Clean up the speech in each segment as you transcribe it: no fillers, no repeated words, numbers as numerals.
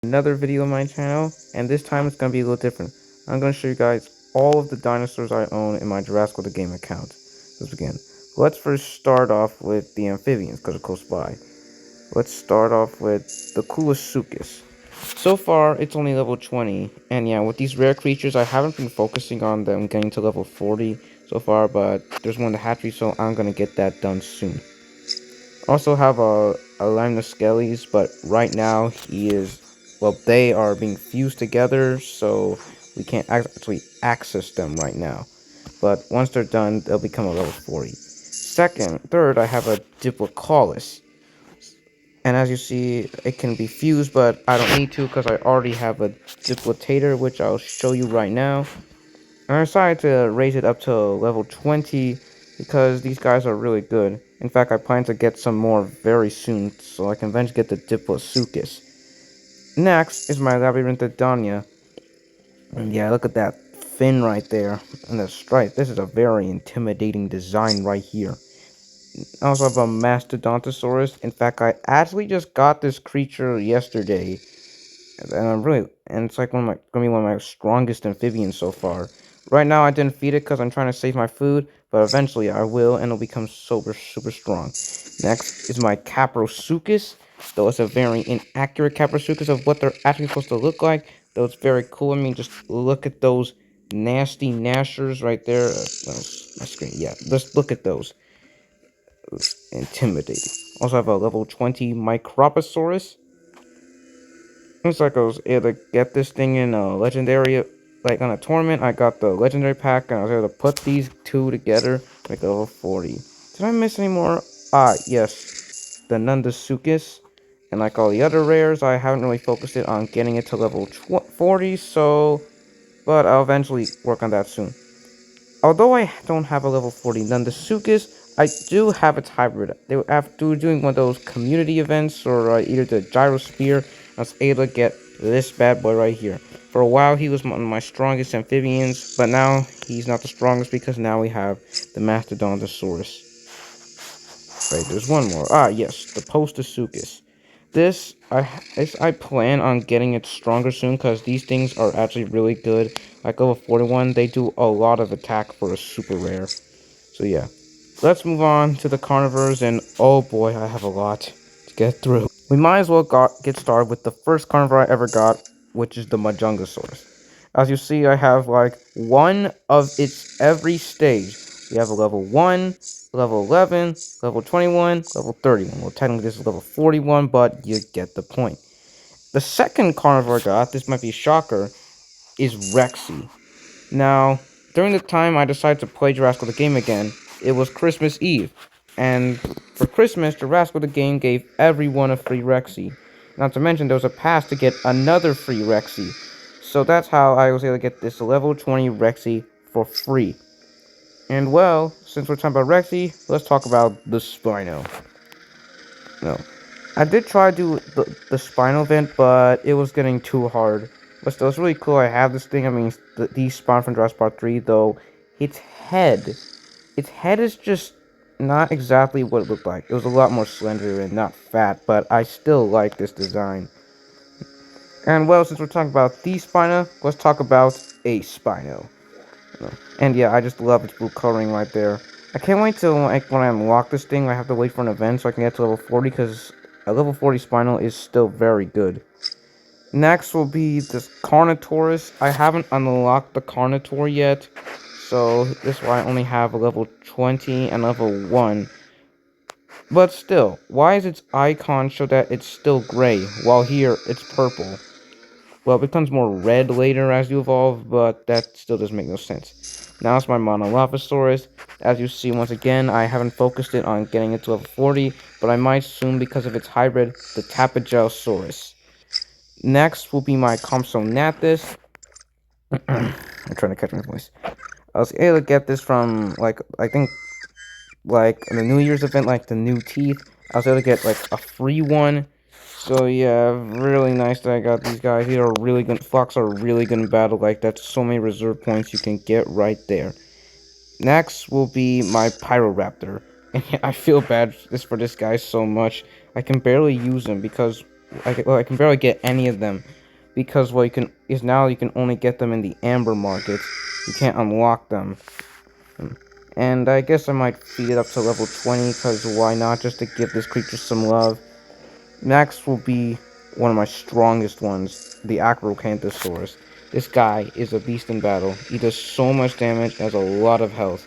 Another video on my channel, and this time it's going to be a little different. I'm going to show you guys all of the dinosaurs I own in my Jurassic the Game account. Let's begin. Let's first start off with the amphibians, because they're close by. Let's start off with the Cenozoic. So far, it's only level 20, and yeah, with these rare creatures, I haven't been focusing on them getting to level 40 so far, but there's one in the hatchery, so I'm going to get that done soon. Also have a Limnosceles, but right now he is, well, they are being fused together, so we can't actually access them right now. But once they're done, they'll become a level 40. Third, I have a Diplocalus. And as you see, it can be fused, but I don't need to because I already have a Diplotator, which I'll show you right now. And I decided to raise it up to level 20 because these guys are really good. In fact, I plan to get some more very soon so I can eventually get the Diploseuchus. Next is my Labyrinthodontia. And yeah, look at that fin right there and the stripe. This is a very intimidating design right here. I also have a Mastodontosaurus. In fact, I actually just got this creature yesterday. And it's like gonna be one of my strongest amphibians so far. Right now, I didn't feed it because I'm trying to save my food, but eventually I will, and it'll become super strong. Next is my Caprosuchus, though it's a very inaccurate Caprosuchus of what they're actually supposed to look like, though it's very cool. I mean, just look at those nasty gnashers right there. My screen, yeah, just look at those. Intimidating. Also have a level 20 Microposaurus. Looks like I was able to get this thing in a legendary, like on a tournament. I got the legendary pack, and I was able to put these two together, make a level 40. Did I miss any more? Ah, yes, the Nundasuchus. And like all the other rares, I haven't really focused it on getting it to level 40, so... But I'll eventually work on that soon. Although I don't have a level 40 Nundasuchus, I do have its hybrid. After doing one of those community events, or either the Gyrosphere, I was able to get this bad boy right here. For a while, he was one of my strongest amphibians, but now he's not the strongest because now we have the Mastodontosaurus. Right, there's one more. Ah, yes, the Postosuchus. This, I plan on getting it stronger soon because these things are actually really good. Like level 41, they do a lot of attack for a super rare. So yeah, let's move on to the carnivores, and oh boy, I have a lot to get through. We might as well get started with the first carnivore I ever got, which is the Majungasaurus. As you see, I have like one of its every stage. We have a level 1, level 11, level 21, level 31. Well, technically this is level 41, but you get the point. The second carnivore I got, this might be a shocker, is Rexy. Now, during the time I decided to play Jurassic the game again, it was Christmas Eve. And for Christmas, Jurassic the game gave everyone a free Rexy. Not to mention, there was a pass to get another free Rexy. So that's how I was able to get this level 20 Rexy for free. And well, since we're talking about Rexy, let's talk about the Spino. No. I did try to do the Spino event, but it was getting too hard. But still, it's really cool I have this thing. I mean, these spawn from Jurassic Park 3, though its head is just not exactly what it looked like. It was a lot more slender and not fat, but I still like this design. And well, since we're talking about the Spino, let's talk about a Spino. And yeah, I just love its blue coloring right there. I can't wait till like when I unlock this thing, I have to wait for an event so I can get to level 40, because a level 40 Spinal is still very good. Next will be this Carnotaurus. I haven't unlocked the Carnotaur yet, so this is why I only have a level 20 and level 1. But still, why is its icon show that it's still gray, while here it's purple? Well, it becomes more red later as you evolve, but that still doesn't make no sense. Now it's my Monolophosaurus. As you see, once again, I haven't focused it on getting it to level 40, but I might soon because of its hybrid, the Tapagelsaurus. Next will be my Compsognathus. I'm trying to catch my voice. I was able to get this from, like, I think, like, in the New Year's event, like, the new teeth. I was able to get, like, a free one. So, yeah, really nice that I got these guys. These are really good. Fox are really good in battle. Like, that's so many reserve points you can get right there. Next will be my Pyroraptor. And I feel bad for this guy so much. I can barely use him because I can barely get any of them because what you can is now you can only get them in the amber markets. You can't unlock them. And I guess I might feed it up to level 20 because why not, just to give this creature some love. Next will be one of my strongest ones, the Acrocanthosaurus. This guy is a beast in battle. He does so much damage, has a lot of health.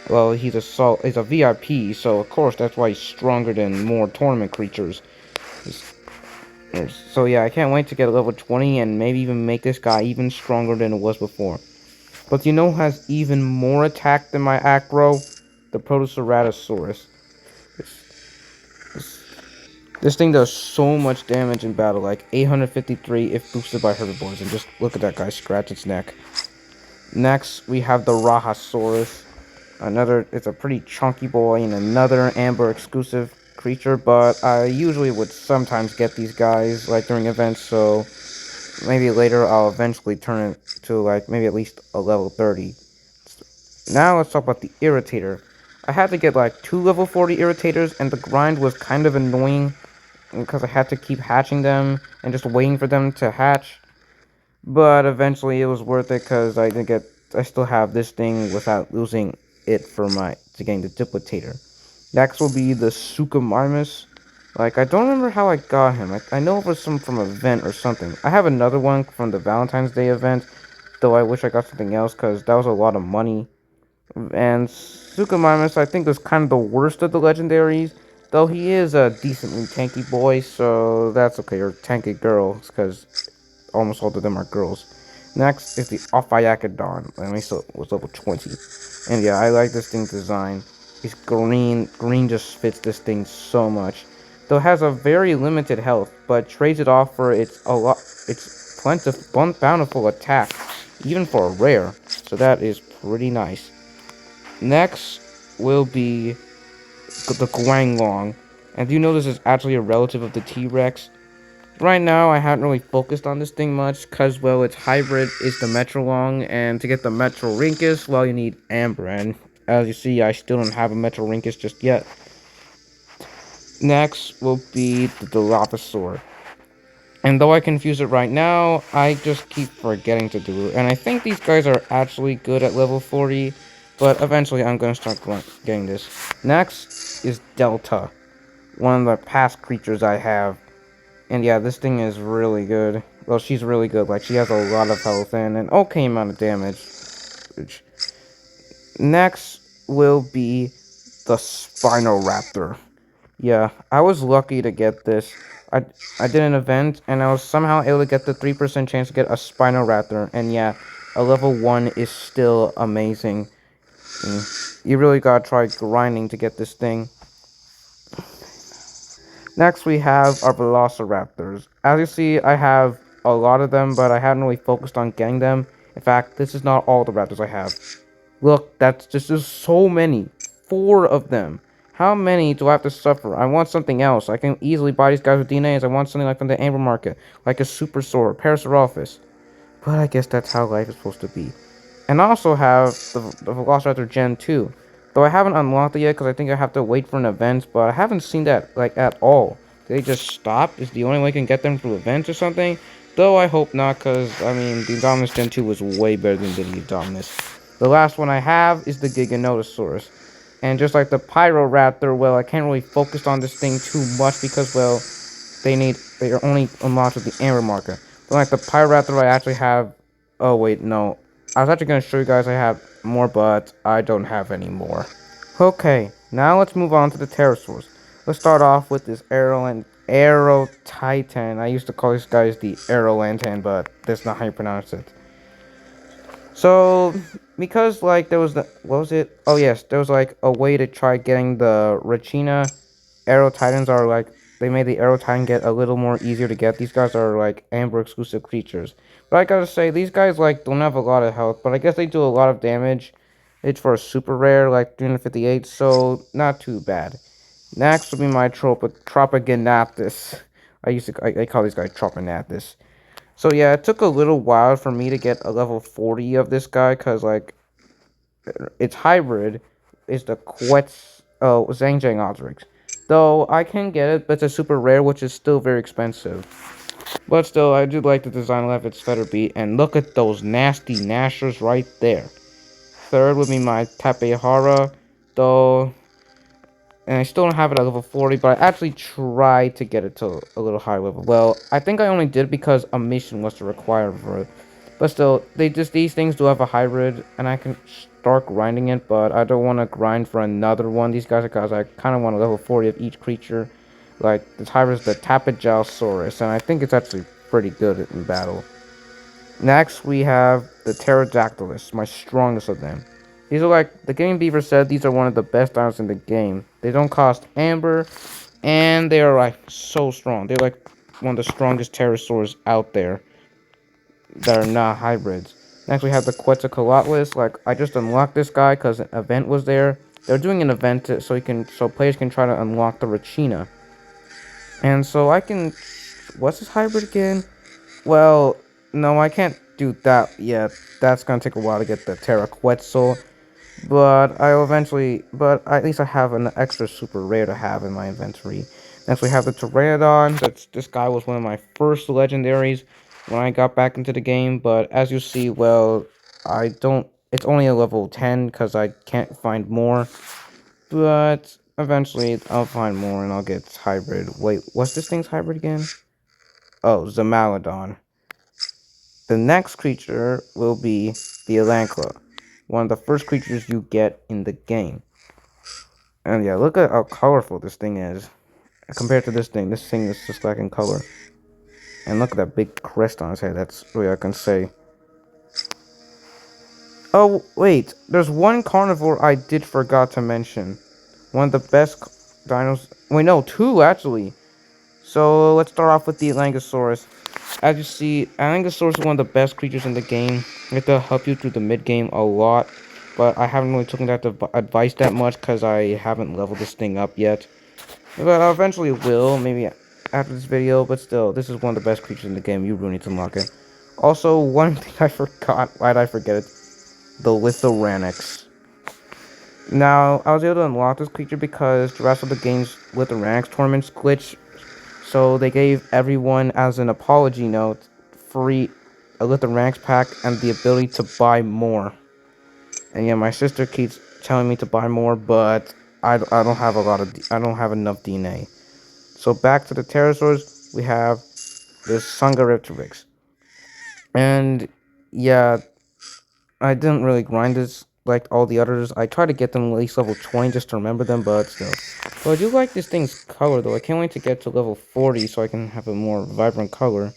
Well, he's a VIP, so of course that's why he's stronger than more tournament creatures. So yeah, I can't wait to get a level 20 and maybe even make this guy even stronger than it was before. But you know who has even more attack than my Acro? The Protoceratosaurus. This thing does so much damage in battle, like 853 if boosted by herbivores, and just look at that guy scratch its neck. Next, we have the Rahasaurus. It's a pretty chunky boy and another amber exclusive creature, but I usually would sometimes get these guys, like during events, so maybe later I'll eventually turn it to, like, maybe at least a level 30. Now let's talk about the Irritator. I had to get, like, 2 level 40 Irritators, and the grind was kind of annoying, because I had to keep hatching them and just waiting for them to hatch. But eventually it was worth it because I still have this thing without losing it to gain the duplicator. Next will be the Suchomimus. Like, I don't remember how I got him. I know it was some from an event or something. I have another one from the Valentine's Day event, though I wish I got something else because that was a lot of money. And Suchomimus, I think, was kind of the worst of the legendaries, though he is a decently tanky boy, so that's okay. Or tanky girls, because almost all of them are girls. Next is the Ophiachodon, and we still was level 20. And yeah, I like this thing's design. It's green. Green just fits this thing so much. Though it has a very limited health, but trades it off for its bountiful attack, even for a rare. So that is pretty nice. Next will be the Guanglong. And do you know this is actually a relative of the T-Rex? Right now, I haven't really focused on this thing much, because, well, its hybrid is the Metrolong, and to get the Metrorhynchus, well, you need Amber, and as you see, I still don't have a Metrorhynchus just yet. Next will be the Dilophosaur. And though I confuse it right now, I just keep forgetting to do it. And I think these guys are actually good at level 40, but eventually I'm going to start getting this. Next is Delta, one of the past creatures I have. And yeah, this thing is really good. Well, she's really good. Like, she has a lot of health and an okay amount of damage. Next will be the Spinoraptor. Yeah, I was lucky to get this. I did an event, and I was somehow able to get the 3% chance to get a Spinoraptor. And yeah, a level 1 is still amazing. You really gotta try grinding to get this thing. Next, we have our Velociraptors. As you see, I have a lot of them, but I haven't really focused on getting them. In fact, this is not all the raptors I have. Look, that's just so many. 4 of them. How many do I have to suffer? I want something else. I can easily buy these guys with DNAs. I want something like from the Amber Market, like a Supersaur, Parasaurolophus. But I guess that's how life is supposed to be. And I also have the Velociraptor Gen 2. Though I haven't unlocked it yet because I think I have to wait for an event, but I haven't seen that, like, at all. Did they just stop? Is the only way I can get them through events or something? Though I hope not, because, I mean, the Indominus Gen 2 was way better than the Indominus. The last one I have is the Giganotosaurus. And just like the Pyroraptor, well, I can't really focus on this thing too much because, well, they are only unlocked with the Amber marker. But like the Pyroraptor, I actually have... Oh, wait, no. I was actually going to show you guys I have more, but I don't have any more. Okay, now let's move on to the pterosaurs. Let's start off with this Aero Titan. I used to call these guys the Aerolantan, but that's not how you pronounce it. So, because, like, there was the... What was it? Oh, yes, there was, like, a way to try getting the Rachina. Aero Titans are, like... They made the Aero Titan get a little more easier to get. These guys are, like, Amber exclusive creatures. But I gotta say, these guys, like, don't have a lot of health, but I guess they do a lot of damage. It's for a super rare, like 358, so not too bad. Next will be my Tropoganathus. I call these guys Tropoganathus. So yeah, it took a little while for me to get a level 40 of this guy, because, like, its hybrid is the Zhang Zhang Ozrix. Though I can get it, but it's a super rare, which is still very expensive. But still, I do like the design of its feather beat. And look at those nasty gnashers right there. Third would be my Tapehara, though, and I still don't have it at level 40, but I actually tried to get it to a little higher level. Well, I think I only did it because a mission was required for it. But still, these things do have a hybrid, and I can start grinding it, but I don't want to grind for another one. These guys, because I kind of want a level 40 of each creature. Like, this hybrid is the Tapejousaurus, and I think it's actually pretty good in battle. Next, we have the Pterodactylus, my strongest of them. These are like, the Gaming Beaver said, these are one of the best dinosaurs in the game. They don't cost amber, and they are like so strong. They're like one of the strongest pterosaurs out there that are not hybrids. Next, we have the Quetzalcoatlus. Like, I just unlocked this guy because an event was there. They're doing an event so players can try to unlock the Rachina. And so I can, what's this hybrid again? Well, no, I can't do that yet. That's gonna take a while to get the Terra Quetzal. But but at least I have an extra super rare to have in my inventory. Next we have the Pteranodon. This guy was one of my first legendaries when I got back into the game. But as you see, well, it's only a level 10 because I can't find more. But eventually I'll find more and I'll get hybrid. Wait, what's this thing's hybrid again? Oh, Zamalodon. The next creature will be the Elancla, one of the first creatures you get in the game. And yeah, look at how colorful this thing is. Compared to this thing is just like in color. And look at that big crest on his head, that's really all I can say. Oh, wait, there's one carnivore I did forgot to mention. One of the best dinos, wait no, two actually. So let's start off with the Alangosaurus. As you see, Alangosaurus is one of the best creatures in the game. It'll help you through the mid-game a lot. But I haven't really taken that advice that much because I haven't leveled this thing up yet. But I eventually will, maybe after this video. But still, this is one of the best creatures in the game. You really need to unlock it. Also, one thing I forgot. Why did I forget it? The Lithoranix. Now, I was able to unlock this creature because the rest of the game's Lithoranix tournaments glitch. So they gave everyone, as an apology note, free a Lithoranix pack and the ability to buy more. And yeah, my sister keeps telling me to buy more, but I don't have I don't have enough DNA. So back to the pterosaurs, we have this Sangaripteryx. And yeah, I didn't really grind this like all the others. I tried to get them at least level 20 just to remember them, but still. But I do like this thing's color though. I can't wait to get to level 40 so I can have a more vibrant color.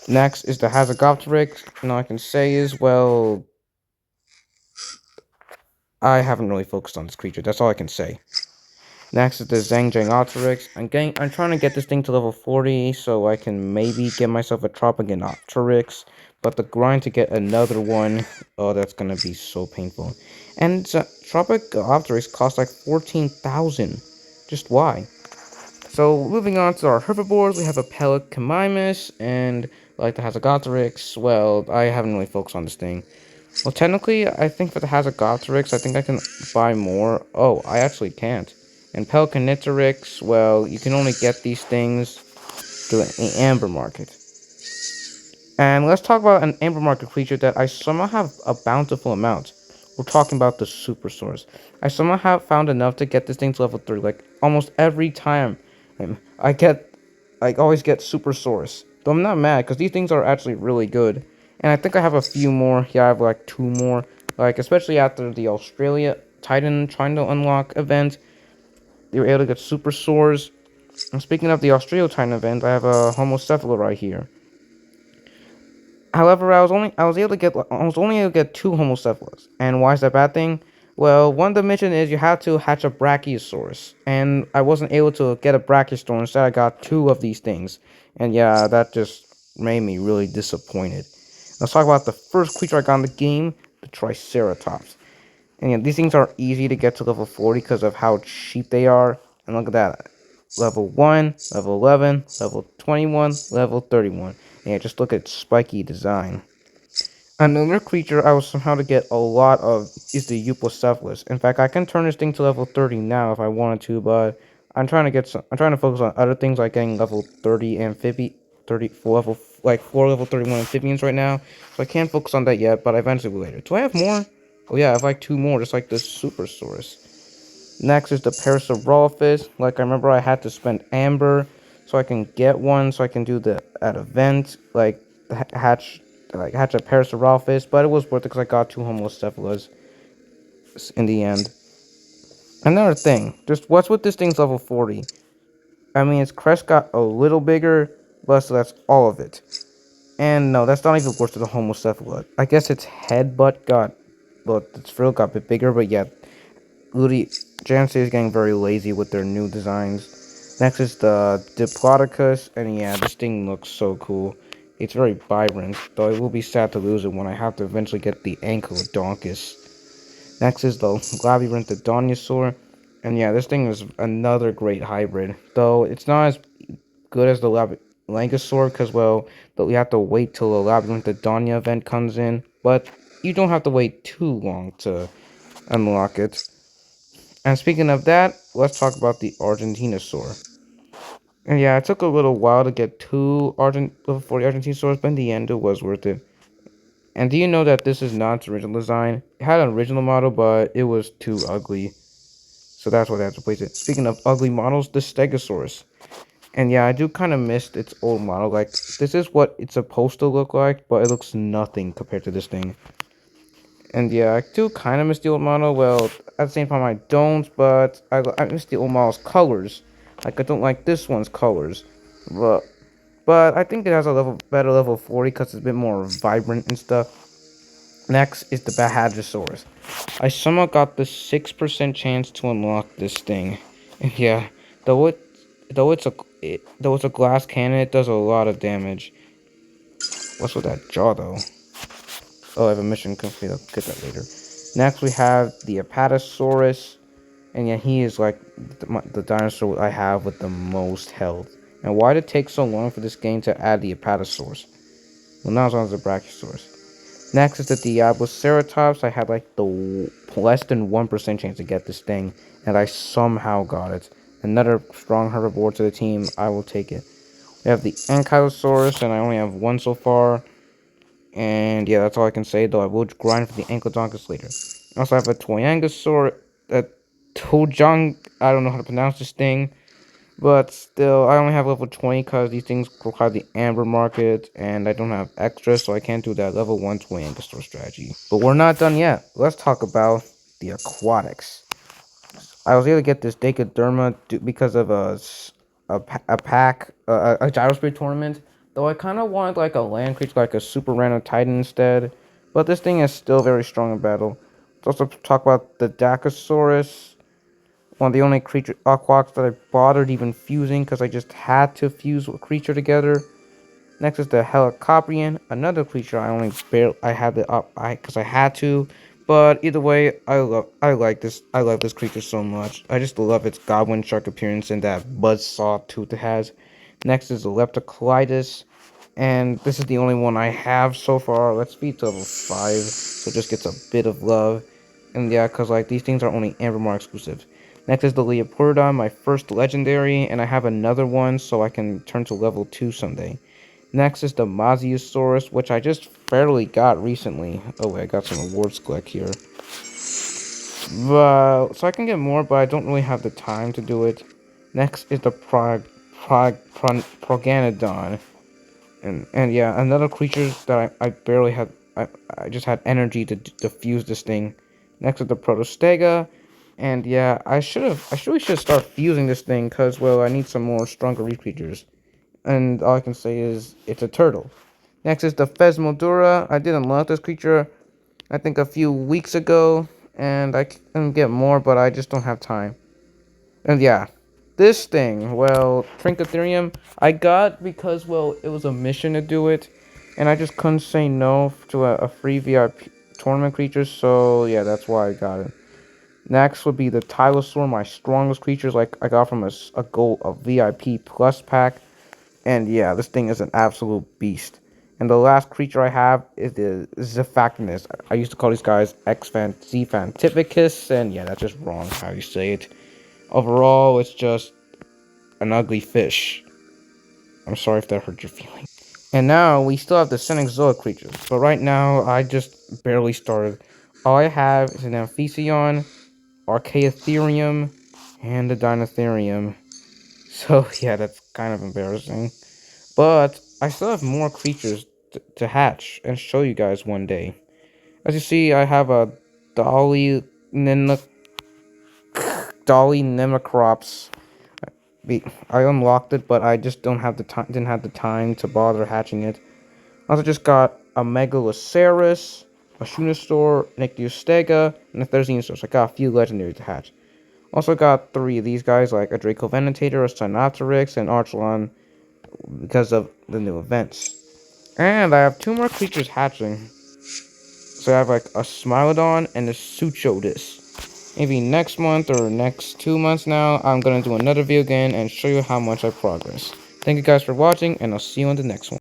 Next is the Hazagopteryx. And all I can say is, well, I haven't really focused on this creature. That's all I can say. Next is the Zangjangoteryx. I'm trying to get this thing to level 40 so I can maybe get myself a Tropigonopteryx. But the grind to get another one, oh, that's gonna be so painful. And Tropigonopteryx costs like 14,000. Just why? So moving on to our herbivores, we have a Pelecymimus and like the Hazagopteryx. Well, I haven't really focused on this thing. Well, technically, I think for the Hazagopteryx, I think I can buy more. Oh, I actually can't. And Pelecanipteryx, well, you can only get these things through an amber market. And let's talk about an amber market creature that I somehow have a bountiful amount. We're talking about the Supersaurs. I somehow have found enough to get this thing to level 3, like almost every time. I always get Supersaurs. Though I'm not mad, because these things are actually really good. And I think I have a few more. Yeah, I have like 2 more. Like, especially after the Australia Titan trying to unlock event. They were able to get Supersaurs. And speaking of the Australia Titan event, I have a Homocephala right here. However, I was only able to get 2 Homopcephalus. And why is that a bad thing? Well, one dimension is you have to hatch a Brachiosaurus. And I wasn't able to get a Brachiosaurus, instead I got 2 of these things. And yeah, that just made me really disappointed. Let's talk about the first creature I got in the game, the Triceratops. And yeah, these things are easy to get to level 40 because of how cheap they are. And look at that. Level 1, level 11, level 21, level 31. And yeah, just look at spiky design. Another creature I was somehow to get a lot of is the Euoplocephalus. In fact, I can turn this thing to level 30 now if I wanted to, but I'm trying to focus on other things like getting level 30 amphibian, 34 level like 4 level 31 amphibians right now. So I can't focus on that yet, but I eventually will later. Do I have more? Oh yeah, I have like 2 more, just like the Supersaurus. Next is the Parasaurolophus. Like I remember I had to spend amber so I can get one, so I can do the at event like hatch a Parasaurolophus, but it was worth it because I got 2 Homocephalus in the end. Another thing, just what's with this thing's level 40? I mean, its crest got a little bigger, but so that's all of it. And no, that's not even worse than the Homocephalus. I guess its headbutt got, well, its frill got a bit bigger, but yeah, Ludi Jancy is getting very lazy with their new designs. Next is the Diplodocus, and yeah, this thing looks so cool. It's very vibrant, though it will be sad to lose it when I have to eventually get the Ankylodontus. Next is the Labyrinthidinosaur, and yeah, this thing is another great hybrid, though it's not as good as the Langosaur, because, well, we have to wait till the Labyrinthidonia event comes in, but you don't have to wait too long to unlock it. And speaking of that, let's talk about the Argentinosaur. And yeah, it took a little while to get 2 level 40 Argentinosaurs, but in the end, it was worth it. And do you know that this is not its original design? It had an original model, but it was too ugly. So that's why they had to replace it. Speaking of ugly models, the Stegosaurus. And yeah, I do kind of miss its old model. Like, this is what it's supposed to look like, but it looks nothing compared to this thing. And yeah, I do kind of miss the old model. Well, at the same time, I don't, but I miss the old model's colors. Like, I don't like this one's colors. But I think it has a better level 40 because it's a bit more vibrant and stuff. Next is the Bahadrosaurus. I somehow got the 6% chance to unlock this thing. And yeah, though it's a glass cannon, it does a lot of damage. What's with that jaw though? Oh, I have a mission complete. I'll get that later. Next, we have the Apatosaurus. And yeah, he is like the dinosaur I have with the most health. And why did it take so long for this game to add the Apatosaurus? Well, now it's on the Brachiosaurus. Next is the Diabloceratops. I had like the less than 1% chance to get this thing. And I somehow got it. Another strong herbivore to the team. I will take it. We have the Ankylosaurus, and I only have 1 so far. And yeah, that's all I can say, though I will grind for the Ankylodontus later. I also have a Toyangosaur, a Tojang, I don't know how to pronounce this thing. But still, I only have level 20 because these things require the Amber Market, and I don't have extra, so I can't do that level 1 Toyangosaur strategy. But we're not done yet. Let's talk about the Aquatics. I was able to get this Decaderma because of a Gyrosphere tournament. Though I kind of wanted like a land creature, like a Super Random Titan instead. But this thing is still very strong in battle. Let's also talk about the Dacosaurus. One of the only creature Aquatics that I bothered even fusing because I just had to fuse a creature together. Next is the Helicoprion, another creature I had the up because I had to. But either way, I love this creature so much. I just love its goblin shark appearance and that buzzsaw tooth it has. Next is the Leptocolitis, and this is the only one I have so far. Let's beat to level 5, so it just gets a bit of love. And yeah, because like these things are only Ambermar exclusive. Next is the Leopardon, my first legendary, and I have another one so I can turn to level 2 someday. Next is the Mosasaurus, which I just fairly got recently. Oh wait, I got some rewards click here. So I can get more, but I don't really have the time to do it. Next is the Proganodon. And yeah, another creature that I barely had. I just had energy to fuse this thing. Next is the Protostega. And yeah, I really should start fusing this thing, because, well, I need some more stronger reef creatures. And all I can say is, it's a turtle. Next is the Phasmodura. I did unlock this creature, I think, a few weeks ago. And I can get more, but I just don't have time. And yeah, this thing, well, Trincitherium, I got because, well, it was a mission to do it. And I just couldn't say no to a free VIP tournament creature, so yeah, that's why I got it. Next would be the Tylosaur, my strongest creatures, like I got from a VIP plus pack. And yeah, this thing is an absolute beast. And the last creature I have is the Zephactinus. I used to call these guys Zephantificus, and yeah, that's just wrong how you say it. Overall, it's just an ugly fish. I'm sorry if that hurt your feelings. And now we still have the Cenozoic creatures, but right now I just barely started. All I have is an Amphibian, Archaeotherium, and a Dinotherium. So yeah, that's kind of embarrassing. But I still have more creatures to hatch and show you guys one day. As you see, I have a Dolly Nemacrops. I unlocked it, but I just don't have the time. Didn't have the time to bother hatching it. I also just got a Megalosaurus, a Shunosaur, an Ichthyostega, and a Therizinosaurus. I got a few legendary to hatch. Also got 3 of these guys, like a Dracovenitator, a Cynopteryx, and Archelon, because of the new events. And I have 2 more creatures hatching. So I have like a Smilodon and a Suchodus. Maybe next month or next 2 months now, I'm going to do another video again and show you how much I progress. Thank you guys for watching, and I'll see you on the next one.